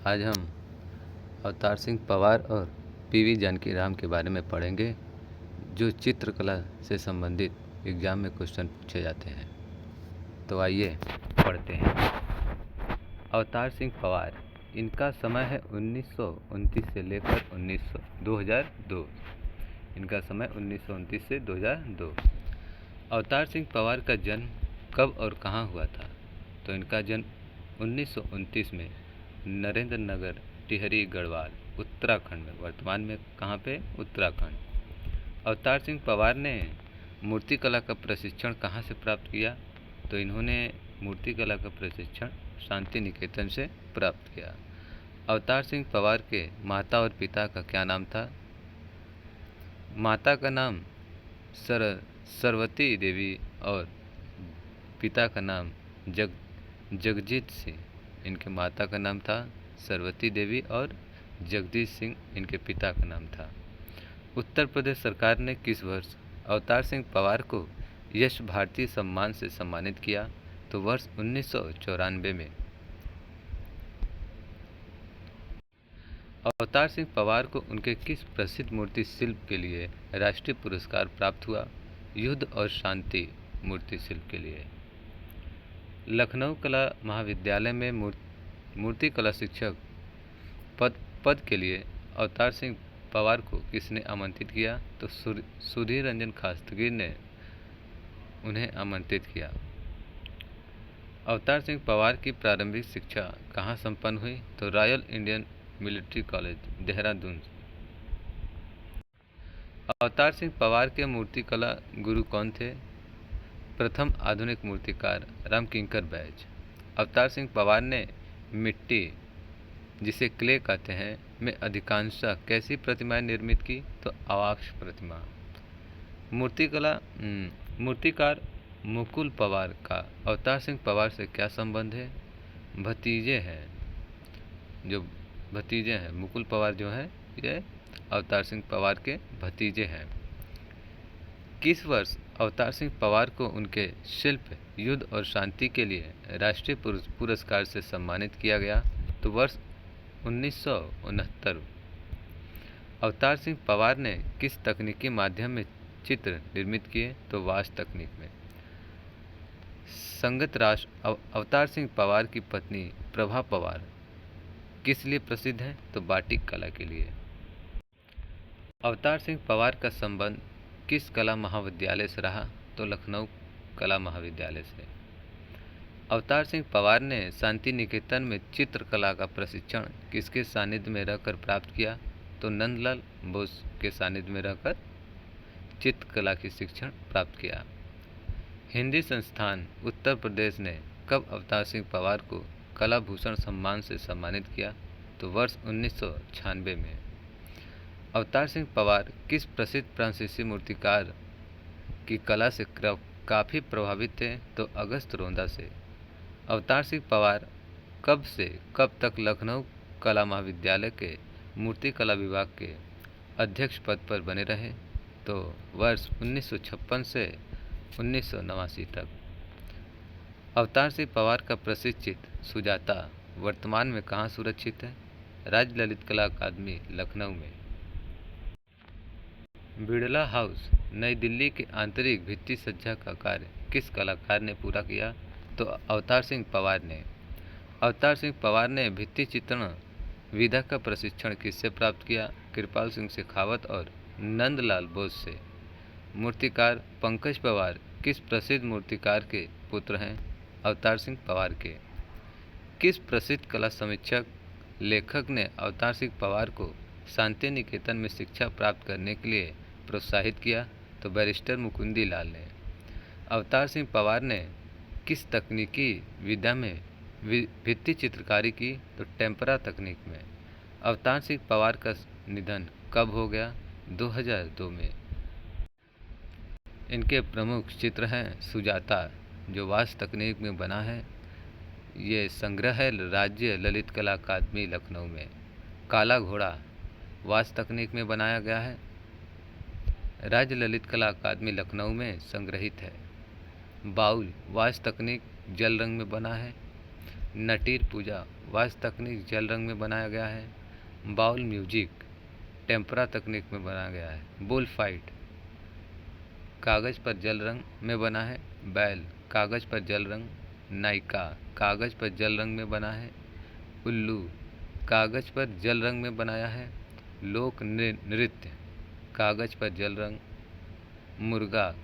आज हम अवतार सिंह पवार और पीवी जानकी राम के बारे में पढ़ेंगे, जो चित्रकला से संबंधित एग्जाम में क्वेश्चन पूछे जाते हैं। तो आइए पढ़ते हैं। अवतार सिंह पवार, इनका समय है 1929 से लेकर 2002। इनका समय 1929 से 2002। अवतार सिंह पवार का जन्म कब और कहाँ हुआ था? तो इनका जन्म 1929 में नरेंद्र नगर, टिहरी गढ़वाल, उत्तराखंड में। वर्तमान में कहाँ पे? उत्तराखंड। अवतार सिंह पवार ने मूर्तिकला का प्रशिक्षण कहाँ से प्राप्त किया? तो इन्होंने मूर्तिकला का प्रशिक्षण शांति निकेतन से प्राप्त किया। अवतार सिंह पवार के माता और पिता का क्या नाम था? माता का नाम सरवती देवी और पिता का नाम जगजीत सिंह। इनके माता का नाम था सरवती देवी और जगदीश सिंह इनके पिता का नाम था। उत्तर प्रदेश सरकार ने किस वर्ष अवतार सिंह पवार को यश भारतीय सम्मान से सम्मानित किया? तो वर्ष 1994 में। अवतार सिंह पवार को उनके किस प्रसिद्ध मूर्ति शिल्प के लिए राष्ट्रीय पुरस्कार प्राप्त हुआ? युद्ध और शांति मूर्ति शिल्प के लिए। लखनऊ कला महाविद्यालय में मूर्तिकला शिक्षक पद के लिए अवतार सिंह पवार को किसने आमंत्रित किया? तो सुधीर रंजन खास्तगीर ने उन्हें आमंत्रित किया। अवतार सिंह पवार की प्रारंभिक शिक्षा कहाँ संपन्न हुई? तो royal Indian military college, Dehradun. Avtar Singh Pawar के मूर्तिकला गुरु कौन थे? प्रथम आधुनिक मूर्तिकार रामकिंकर बैज। अवतार सिंह पवार ने मिट्टी, जिसे क्ले कहते हैं, में अधिकांशतः कैसी प्रतिमाएं निर्मित की? तो अवाक्ष प्रतिमा। मूर्तिकार मुकुल पवार का अवतार सिंह पवार से क्या संबंध है? भतीजे हैं मुकुल पवार जो हैं, ये अवतार सिंह पवार के भतीजे हैं। किस वर्ष अवतार सिंह पवार को उनके शिल्प युद्ध और शांति के लिए राष्ट्रीय पुरस्कार से सम्मानित किया गया? तो वर्ष 1969। अवतार सिंह पवार ने किस तकनीकी माध्यम में चित्र निर्मित किए? तो वाश तकनीक में। संगत राष्ट्र अवतार सिंह पवार की पत्नी प्रभा पवार किस लिए प्रसिद्ध है? तो बाटिक कला के लिए। अवतार सिंह पवार का संबंध किस कला महाविद्यालय से रहा? तो लखनऊ कला महाविद्यालय से। अवतार सिंह पवार ने शांति निकेतन में चित्रकला का प्रशिक्षण किसके सानिध्य में रहकर प्राप्त किया? तो नंदलाल बोस के सानिध्य में रहकर चित्रकला की शिक्षण प्राप्त किया। हिंदी संस्थान उत्तर प्रदेश ने कब अवतार सिंह पवार को कला भूषण सम्मान से सम्मानित किया? तो वर्ष 1996 में। अवतार सिंह पवार किस प्रसिद्ध फ्रांसीसी मूर्तिकार की कला से काफ़ी प्रभावित थे? तो अगस्त रोंदा से। अवतार सिंह पवार कब से कब तक लखनऊ कला महाविद्यालय के मूर्तिकला विभाग के अध्यक्ष पद पर बने रहे? तो वर्ष 1956 से 1989 तक। अवतार सिंह पवार का प्रसिद्ध चित्र सुजाता वर्तमान में कहाँ सुरक्षित है? राज्य ललित कला अकादमी, लखनऊ में। बिड़ला हाउस नई दिल्ली के आंतरिक भित्ति सज्जा का कार्य किस कलाकार ने पूरा किया? तो अवतार सिंह पवार ने। अवतार सिंह पवार ने भित्ति चित्रण विधा का प्रशिक्षण किससे प्राप्त किया? कृपाल सिंह शेखावत और नंदलाल बोस से। मूर्तिकार पंकज पवार किस प्रसिद्ध मूर्तिकार के पुत्र हैं? अवतार सिंह पवार के। किस प्रसिद्ध कला समीक्षक लेखक ने अवतार सिंह पवार को शांति निकेतन में शिक्षा प्राप्त करने के लिए प्रोत्साहित किया? तो बैरिस्टर मुकुंदी लाल ने। अवतार सिंह पवार ने किस तकनीकी विधा में भित्ति चित्रकारी की? तो टेम्परा तकनीक में। अवतार सिंह पवार का निधन कब हो गया? 2002 में। इनके प्रमुख चित्र हैं सुजाता, जो वाश तकनीक में बना है, ये संग्रह है राज्य ललित कला अकादमी लखनऊ में। काला घोड़ा वाश तकनीक में बनाया गया है, राज्य ललित कला अकादमी लखनऊ में संग्रहित है। बाउल वाश तकनीक जल रंग में बना है। नटीर पूजा वास तकनीक जल रंग में बनाया गया है। बाउल म्यूजिक टेम्परा तकनीक में बनाया गया है। बुल फाइट कागज़ पर जल रंग में बना है। बैल कागज़ पर जल रंग। नायिका कागज़ पर जल रंग में बना है। उल्लू कागज़ पर जल रंग में बनाया है। लोक नृत्य कागज़ पर जल रंग। मुर्गा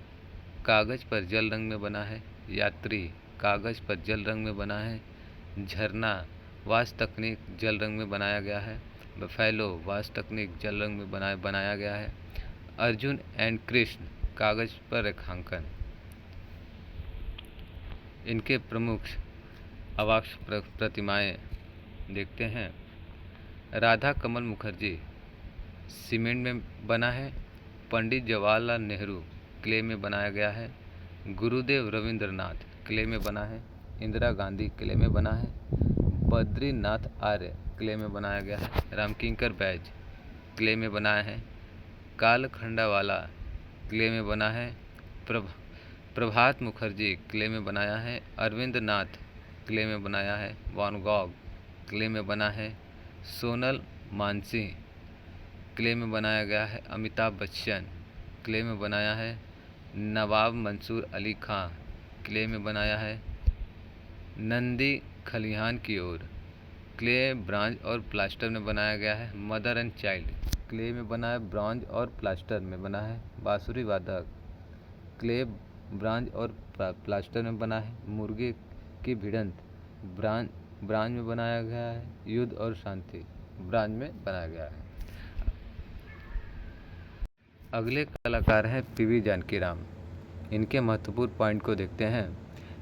कागज़ पर जल रंग में बना है। यात्री कागज़ पर जल रंग में बना है। झरना वास तकनीक जल रंग में बनाया गया है। बफेलो वास तकनीक जल रंग में बनाया गया है। अर्जुन एंड कृष्ण कागज़ पर रेखांकन। इनके प्रमुख अवाक्ष प्रतिमाएं देखते हैं। राधा कमल मुखर्जी सीमेंट में बना है। पंडित जवाहरलाल नेहरू क्ले में बनाया गया है। गुरुदेव रविंद्रनाथ क्ले में बना है। इंदिरा गांधी क्ले में बना है। बद्रीनाथ आर्य क्ले में बनाया गया है। रामकिंकर बैज क्ले में बनाया है। कालखंडावाला क्ले में बना है। प्रभात मुखर्जी क्ले में बनाया है। अरविंद नाथ क्ले में बनाया है। वैन गॉग क्ले में बना है। सोनल मानसिंह क्ले में बनाया गया है। अमिताभ बच्चन क्ले में बनाया है। नवाब मंसूर अली खां क्ले में बनाया है। नंदी खलिहान की ओर क्ले ब्रॉन्ज और प्लास्टर में बनाया गया है। मदर एंड चाइल्ड क्ले में बना है। ब्रॉन्ज और प्लास्टर में बना है। बांसुरी वादक क्ले ब्रॉन्ज और प्लास्टर में बना है। मुर्गे की भिड़ंत ब्रॉन्ज में बनाया गया है। युद्ध और शांति ब्रॉन्ज में बनाया गया है। अगले कलाकार हैं पीवी जानकीराम। इनके महत्वपूर्ण पॉइंट को देखते हैं।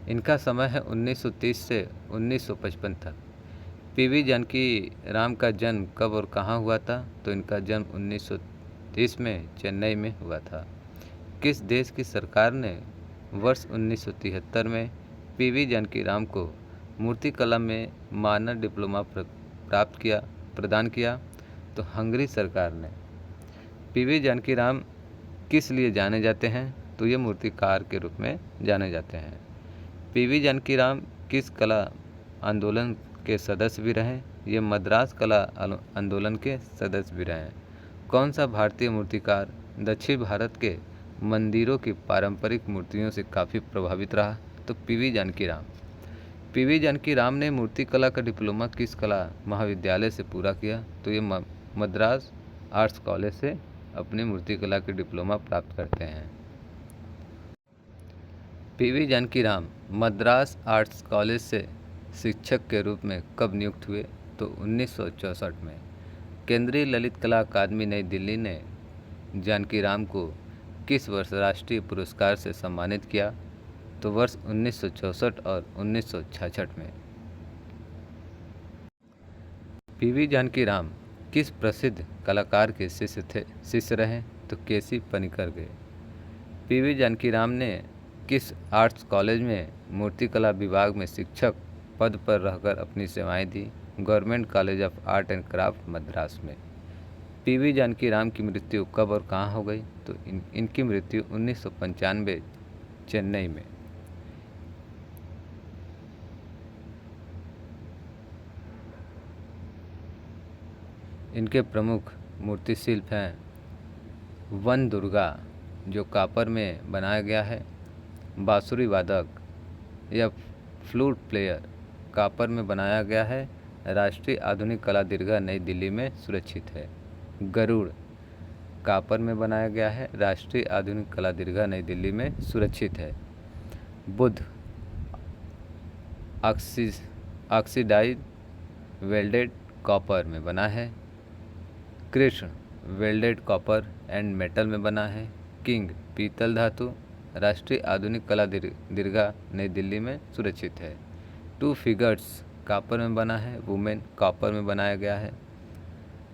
इनका समय है 1930 से 1955 तक। पीवी जानकीराम का जन्म कब और कहाँ हुआ था? तो इनका जन्म 1930 में चेन्नई में हुआ था। किस देश की सरकार ने वर्ष 1973 में पीवी जानकीराम को मूर्तिकला में मानद डिप्लोमा प्रदान किया? तो हंगरी सरकार ने। पीवी जानकीराम किस लिए जाने जाते हैं? तो ये मूर्तिकार के रूप में जाने जाते हैं। पीवी जानकीराम किस कला आंदोलन के सदस्य भी रहे? ये मद्रास कला आंदोलन के सदस्य भी रहे। कौन सा भारतीय मूर्तिकार दक्षिण भारत के मंदिरों की पारंपरिक मूर्तियों से काफ़ी प्रभावित रहा? तो पीवी जानकीराम। पीवी जानकीराम ने मूर्तिकला का डिप्लोमा किस कला महाविद्यालय से पूरा किया? तो ये मद्रास आर्ट्स कॉलेज से अपनी मूर्तिकला की डिप्लोमा प्राप्त करते हैं। पीवी जानकीराम मद्रास आर्ट्स कॉलेज से शिक्षक के रूप में कब नियुक्त हुए? तो 1964 में। केंद्रीय ललित कला अकादमी नई दिल्ली ने जानकीराम को किस वर्ष राष्ट्रीय पुरस्कार से सम्मानित किया? तो वर्ष 1964 और 1966 में। पीवी जानकीराम किस प्रसिद्ध कलाकार के शिष्य रहे? तो केसी पनिकर के। पीवी जानकीराम ने किस आर्ट्स कॉलेज में मूर्तिकला विभाग में शिक्षक पद पर रहकर अपनी सेवाएं दी? Government college of art and craft Madras में। पीवी जानकीराम की मृत्यु कब और कहाँ हो गई? तो इनकी मृत्यु 1995 चेन्नई में। इनके प्रमुख मूर्ति शिल्प हैं वन दुर्गा जो कापर में बनाया गया है। बांसुरी वादक या फ्लूट प्लेयर कापर में बनाया गया है। राष्ट्रीय आधुनिक कला दीर्घा नई दिल्ली में सुरक्षित है। गरुड़ कापर में बनाया गया है। राष्ट्रीय आधुनिक कला दीर्घा नई दिल्ली में सुरक्षित है। बुद्ध ऑक्सीडाइज वेल्डेड कॉपर में बना है। Krishna welded copper and metal में बना है। किंग पीतल धातु राष्ट्रीय आधुनिक कला दीर्घा नई दिल्ली में सुरक्षित है। टू फिगर्स कॉपर में बना है। वुमेन कॉपर में बनाया गया है।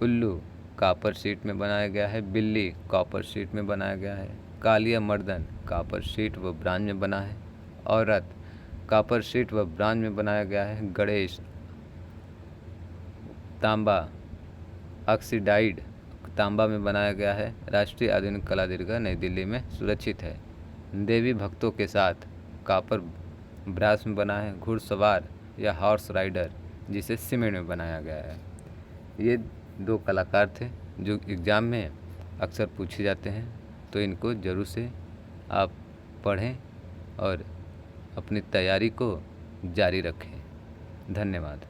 उल्लू कॉपर शीट में बनाया गया है। बिल्ली कॉपर शीट में बनाया गया है। कालिया मर्दन कॉपर शीट व ब्रांज में बना है। औरत कॉपर शीट व ब्रांज में बनाया गया है। गणेश तांबा ऑक्सीडाइड तांबा में बनाया गया है। राष्ट्रीय आधुनिक कला दीर्घा नई दिल्ली में सुरक्षित है। देवी भक्तों के साथ कॉपर ब्रास में बना है। घुड़सवार या हॉर्स राइडर जिसे सीमेंट में बनाया गया है। ये 2 कलाकार थे जो एग्ज़ाम में अक्सर पूछे जाते हैं, तो इनको ज़रूर से आप पढ़ें और अपनी तैयारी को जारी रखें। धन्यवाद।